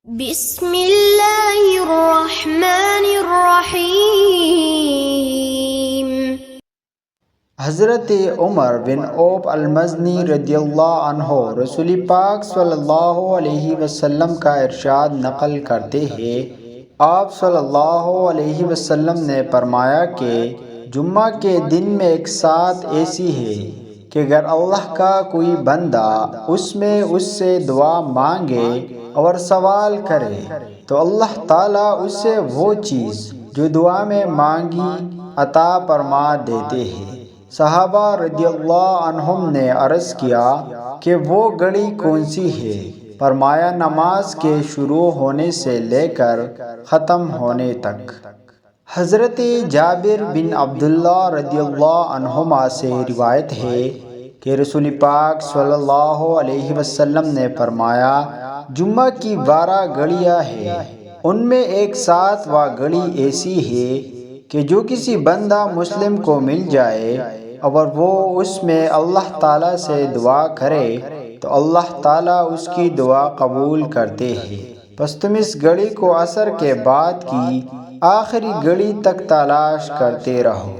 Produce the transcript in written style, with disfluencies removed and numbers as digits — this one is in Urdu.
بسم اللہ الرحمن الرحیم۔ حضرت عمر بن عوف المزنی رضی اللہ عنہ رسول پاک صلی اللہ علیہ وسلم کا ارشاد نقل کرتے ہیں، آپ صلی اللہ علیہ وسلم نے فرمایا کہ جمعہ کے دن میں ایک ساتھ ایسی ہے کہ اگر اللہ کا کوئی بندہ اس سے دعا مانگے اور سوال کرے تو اللہ تعالیٰ اسے وہ چیز جو دعا میں مانگی عطا فرما دیتے ہیں۔ صحابہ رضی اللہ عنہم نے عرض کیا کہ وہ گھڑی کون سی ہے؟ فرمایا نماز کے شروع ہونے سے لے کر ختم ہونے تک۔ حضرت جابر بن عبداللہ رضی اللہ عنہما سے روایت ہے کہ رسول پاک صلی اللہ علیہ وسلم نے فرمایا جمعہ کی 12 گھڑیاں ہیں، ان میں ایک ساتھ وہ گھڑی ایسی ہے کہ جو کسی بندہ مسلم کو مل جائے اور وہ اس میں اللہ تعالیٰ سے دعا کرے تو اللہ تعالیٰ اس کی دعا قبول کرتے ہیں۔ پس تم اس گھڑی کو عصر کے بعد کی آخری گھڑی تک تلاش کرتے رہو۔